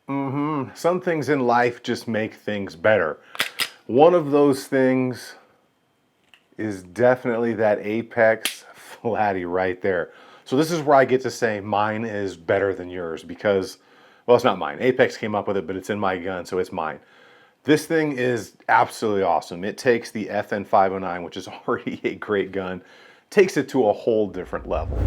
Some things in life just make things better. One of those things is definitely that Apex Flatty right there. So this is where I get to say mine is better than yours because, well, it's not mine. Apex came up with it, but it's in my gun, so it's mine. This thing is absolutely awesome. It takes the FN 509, which is already a great gun, takes it to a whole different level.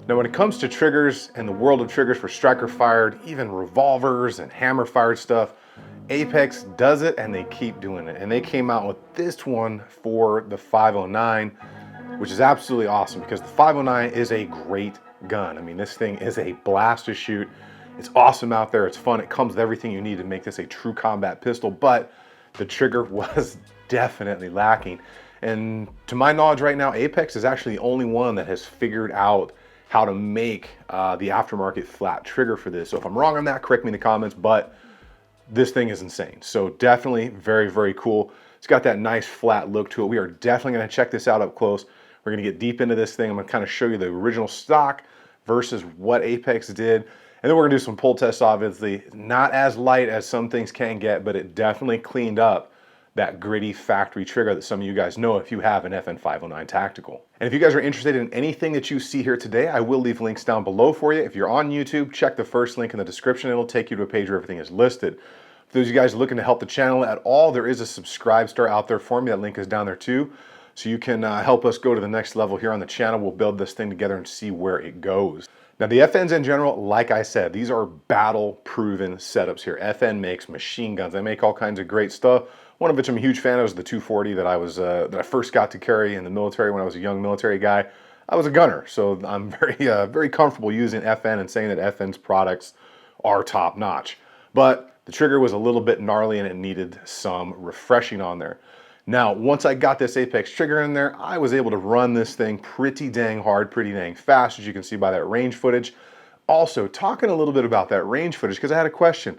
Now, when it comes to triggers and the world of triggers for striker fired, even revolvers and hammer fired stuff, Apex does it and they keep doing it. And they came out with this one for the 509, which is absolutely awesome because the 509 is a great gun. I mean, this thing is a blast to shoot. It's awesome out there. It's fun. It comes with everything you need to make this a true combat pistol, but the trigger was definitely lacking. And to my knowledge right now, Apex is actually the only one that has figured out how to make the aftermarket flat trigger for this. So if I'm wrong on that, correct me in the comments, but this thing is insane. So definitely very, very cool. It's got that nice flat look to it. We are definitely gonna check this out up close. We're gonna get deep into this thing. I'm gonna kind of show you the original stock versus what Apex did. And then we're gonna do some pull tests, obviously. Not as light as some things can get, but it definitely cleaned up that gritty factory trigger that some of you guys know if you have an FN 509 Tactical. And if you guys are interested in anything that you see here today, I will leave links down below for you. If you're on YouTube, check the first link in the description. It'll take you to a page where everything is listed. For those of you guys looking to help the channel at all, there is a subscribe star out there for me. That link is down there too. So you can help us go to the next level here on the channel. We'll build this thing together and see where it goes. Now the FNs in general, like I said, these are battle proven setups here. FN makes machine guns. They make all kinds of great stuff. One of which I'm a huge fan of is the 240 that I first got to carry in the military when I was a young military guy. I was a gunner, so I'm very comfortable using FN and saying that FN's products are top notch. But the trigger was a little bit gnarly and it needed some refreshing on there. Now, once I got this Apex trigger in there, I was able to run this thing pretty dang hard, pretty dang fast, as you can see by that range footage. Also, talking a little bit about that range footage, because I had a question.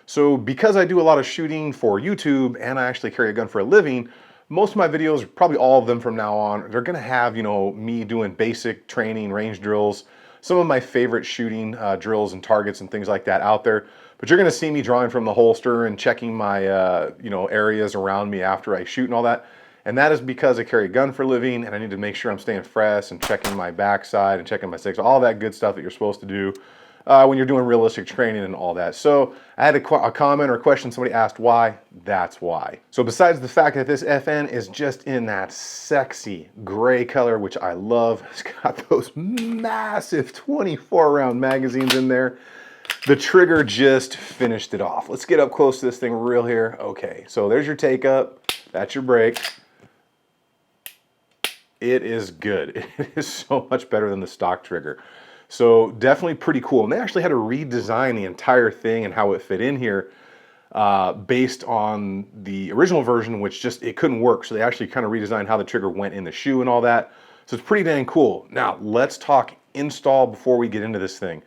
So because I do a lot of shooting for YouTube and I actually carry a gun for a living, most of my videos, probably all of them from now on, they're gonna have, you know, me doing basic training, range drills, some of my favorite shooting drills and targets and things like that out there. But you're gonna see me drawing from the holster and checking my, you know, areas around me after I shoot and all that. And that is because I carry a gun for a living and I need to make sure I'm staying fresh and checking my backside and checking my six, all that good stuff that you're supposed to do when you're doing realistic training and all that. So I had a comment or a question, somebody asked why, that's why. So besides the fact that this FN is just in that sexy gray color, which I love, it's got those massive 24 round magazines in there. The trigger just finished it off. Let's get up close to this thing real here. Okay, so there's your take up, that's your break. It is good. It is so much better than the stock trigger. So definitely pretty cool. And they actually had to redesign the entire thing and how it fit in here based on the original version, which just, it couldn't work. So they actually kind of redesigned how the trigger went in the shoe and all that. So it's pretty dang cool. Now let's talk install before we get into this thing.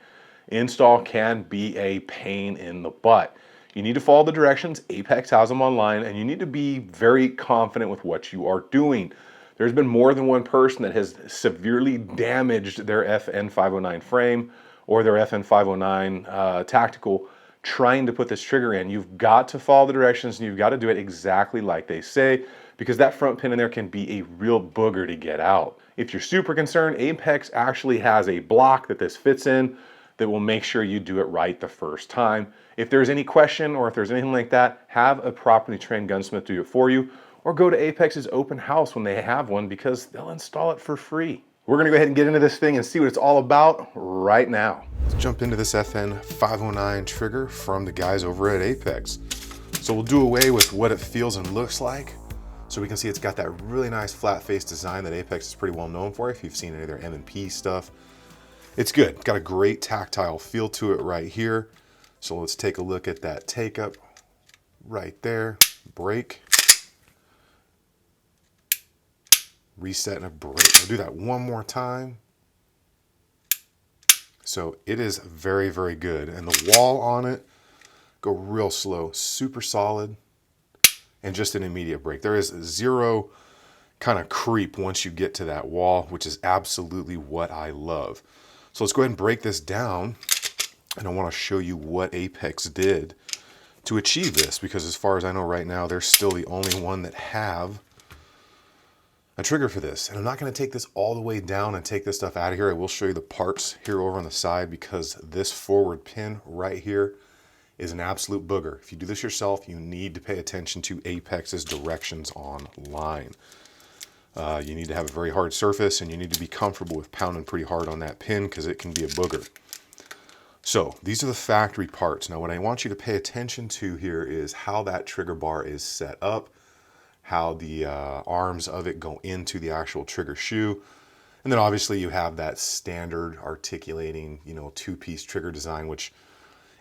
Install can be a pain in the butt. You need to follow the directions. Apex has them online and you need to be very confident with what you are doing. There's been more than one person that has severely damaged their FN 509 frame or their FN 509 tactical trying to put this trigger in. You've got to follow the directions and you've got to do it exactly like they say, because that front pin in there can be a real booger to get out. If you're super concerned, Apex actually has a block that this fits in that will make sure you do it right the first time. If there's any question or if there's anything like that, have a properly trained gunsmith do it for you, or go to Apex's open house when they have one, because they'll install it for free. We're gonna go ahead and get into this thing and see what it's all about right now. Let's jump into this FN 509 trigger from the guys over at Apex. So we'll do away with what it feels and looks like, so we can see it's got that really nice flat face design that Apex is pretty well known for. If you've seen any of their M&P stuff, it's good. It's got a great tactile feel to it right here. So let's take a look at that take up right there. Break. Reset and a break. We'll do that one more time. So it is very, very good. And the wall on it, go real slow, super solid, and just an immediate break. There is zero kind of creep once you get to that wall, which is absolutely what I love. So let's go ahead and break this down, and I want to show you what Apex did to achieve this, because as far as I know right now, they're still the only one that have a trigger for this. And I'm not going to take this all the way down and take this stuff out of here. I will show you the parts here over on the side, because this forward pin right here is an absolute booger. If you do this yourself, you need to pay attention to Apex's directions online. You need to have a very hard surface, and you need to be comfortable with pounding pretty hard on that pin, because it can be a booger. So these are the factory parts. Now what I want you to pay attention to here is how that trigger bar is set up, how the arms of it go into the actual trigger shoe. And then obviously you have that standard articulating, two-piece trigger design, which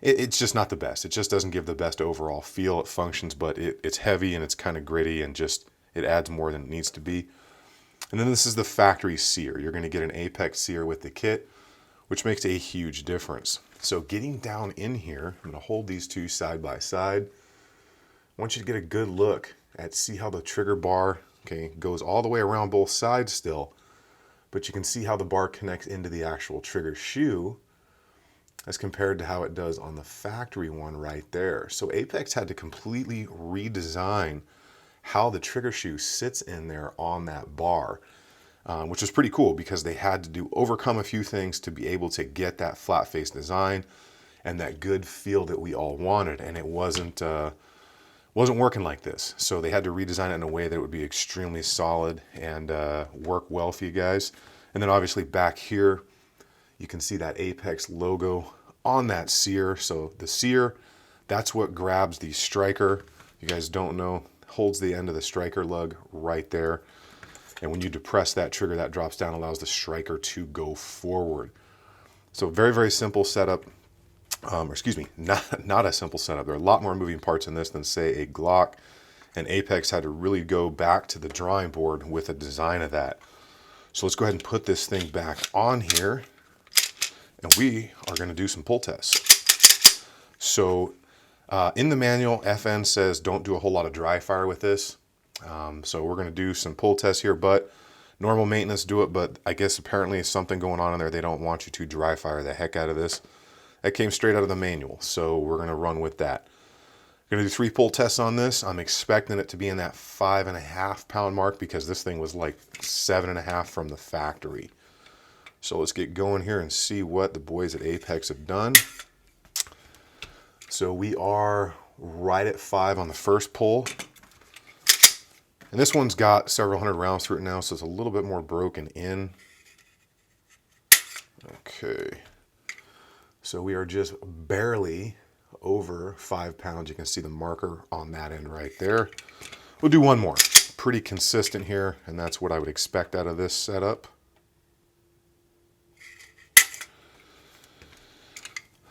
it's just not the best. It just doesn't give the best overall feel. It functions, but it's heavy and it's kind of gritty, and just it adds more than it needs to be. And then this is the factory sear. You're going to get an Apex sear with the kit, which makes a huge difference. So getting down in here, I'm going to hold these two side by side. I want you to get a good look at, see how the trigger bar, goes all the way around both sides still, but you can see how the bar connects into the actual trigger shoe as compared to how it does on the factory one right there. So Apex had to completely redesign how the trigger shoe sits in there on that bar, which was pretty cool, because they had to overcome a few things to be able to get that flat face design and that good feel that we all wanted. And it wasn't working like this. So they had to redesign it in a way that it would be extremely solid and work well for you guys. And then obviously back here, you can see that Apex logo on that sear. So the sear, that's what grabs the striker. You guys don't know, holds the end of the striker lug right there. And when you depress that trigger, that drops down, allows the striker to go forward. So very, very simple setup. Excuse me, not a simple setup. There are a lot more moving parts in this than, say, a Glock. And Apex had to really go back to the drawing board with a design of that. So let's go ahead and put this thing back on here, and we are going to do some pull tests. So in the manual, FN says don't do a whole lot of dry fire with this. So we're going to do some pull tests here, but normal maintenance do it. But I guess apparently there's something going on in there. They don't want you to dry fire the heck out of this. That came straight out of the manual, so we're going to run with that. We're going to do 3 pull tests on this. I'm expecting it to be in that 5.5 pound mark, because this thing was like 7.5 from the factory. So let's get going here and see what the boys at Apex have done. So we are right at 5 on the first pull. And this one's got several hundred rounds through it now, so it's a little bit more broken in. Okay. So we are just barely over 5 pounds. You can see the marker on that end right there. We'll do one more. Pretty consistent here, and that's what I would expect out of this setup.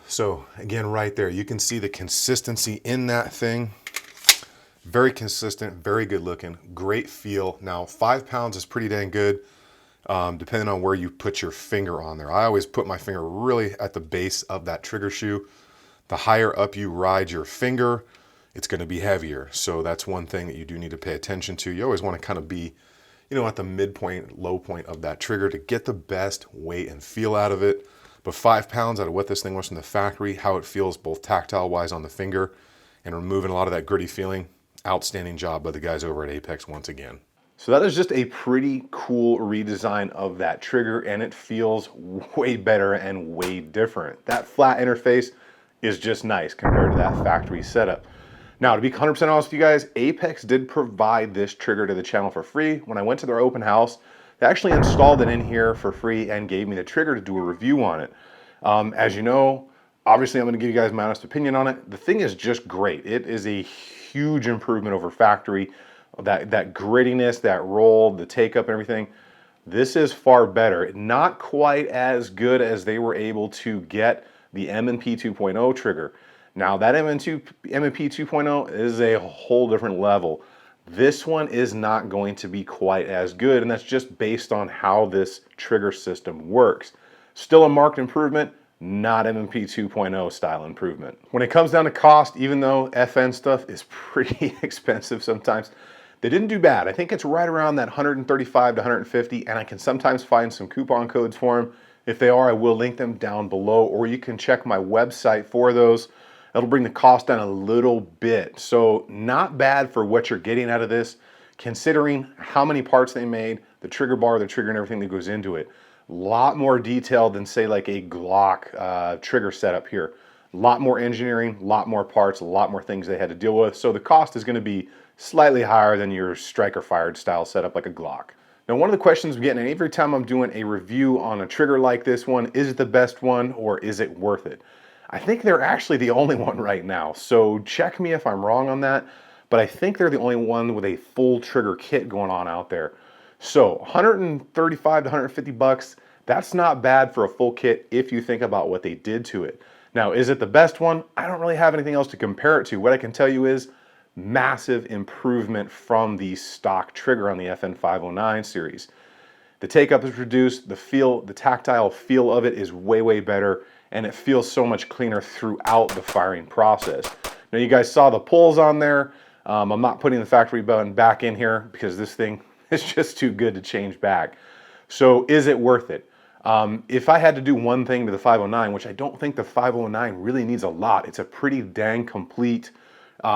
So again, right there, you can see the consistency in that thing. Very consistent, very good looking, great feel. Now 5 pounds is pretty dang good, depending on where you put your finger on there. I always put my finger really at the base of that trigger shoe. The higher up you ride your finger, it's going to be heavier. So that's one thing that you do need to pay attention to. You always want to kind of be, at the midpoint, low point of that trigger to get the best weight and feel out of it. But 5 pounds out of what this thing was from the factory, how it feels both tactile wise on the finger and removing a lot of that gritty feeling, Outstanding job by the guys over at Apex once again. So that is just a pretty cool redesign of that trigger, and it feels way better and way different. That flat interface is just nice compared to that factory setup. Now, to be 100% honest with you guys, Apex did provide this trigger to the channel for free. When I went to their open house, they actually installed it in here for free and gave me the trigger to do a review on it. As you know, obviously I'm going to give you guys my honest opinion on it. The thing is just great. It is a huge improvement over factory. That grittiness, that roll, the take up and everything. This is far better. Not quite as good as they were able to get the M&P 2.0 trigger. Now that M&P 2.0 is a whole different level. This one is not going to be quite as good, and that's just based on how this trigger system works. Still a marked improvement, not M&P 2.0 style improvement. When it comes down to cost, even though FN stuff is pretty expensive sometimes, they didn't do bad. I think it's right around that 135 to 150, and I can sometimes find some coupon codes for them. If they are, I will link them down below, or you can check my website for those. It'll bring the cost down a little bit. So not bad for what you're getting out of this, considering how many parts they made, the trigger bar, the trigger and everything that goes into it. A lot more detailed than say like a Glock trigger setup here. A lot more engineering, a lot more parts, a lot more things they had to deal with. So the cost is gonna be slightly higher than your striker fired style setup like a Glock. Now, one of the questions I'm getting every time I'm doing a review on a trigger like this one, is it the best one or is it worth it? I think they're actually the only one right now, so check me if I'm wrong on that, but I think they're the only one with a full trigger kit going on out there. So 135 to 150 bucks, that's not bad for a full kit if you think about what they did to it. Now, is it the best one? I don't really have anything else to compare it to. What I can tell you is massive improvement from the stock trigger on the FN 509 series. The take up is reduced, the feel, the tactile feel of it is way, way better, and it feels so much cleaner throughout the firing process. Now you guys saw the pulls on there. I'm not putting the factory button back in here because this thing is just too good to change back. So is it worth it? If I had to do one thing to the 509, which I don't think the 509 really needs a lot, it's a pretty dang complete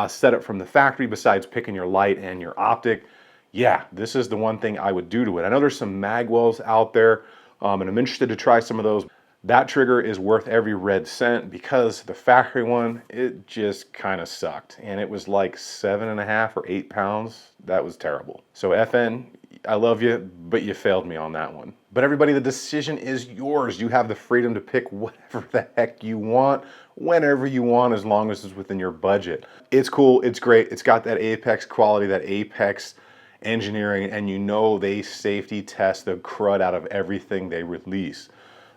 setup from the factory besides picking your light and your optic. Yeah, this is the one thing I would do to it. I know there's some magwells out there, and I'm interested to try some of those. That trigger is worth every red cent because the factory one, it just kind of sucked. And it was like 7.5 or 8 pounds. That was terrible. So FN, I love you, but you failed me on that one. But everybody, the decision is yours. You have the freedom to pick whatever the heck you want, whenever you want, as long as it's within your budget. It's cool, it's great. It's got that Apex quality, that Apex engineering, and you know they safety test the crud out of everything they release.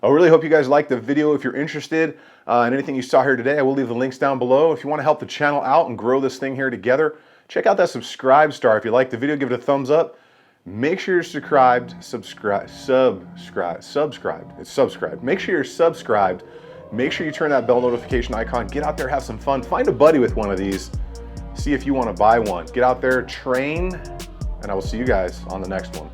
I really hope you guys liked the video. If you're interested in anything you saw here today, I will leave the links down below. If you want to help the channel out and grow this thing here together, check out that subscribe star. If you like the video, give it a thumbs up. Make sure you're subscribed. It's subscribed. Make sure you're subscribed. Make sure you turn that bell notification icon. Get out there, have some fun. Find a buddy with one of these. See if you want to buy one. Get out there, train, and I will see you guys on the next one.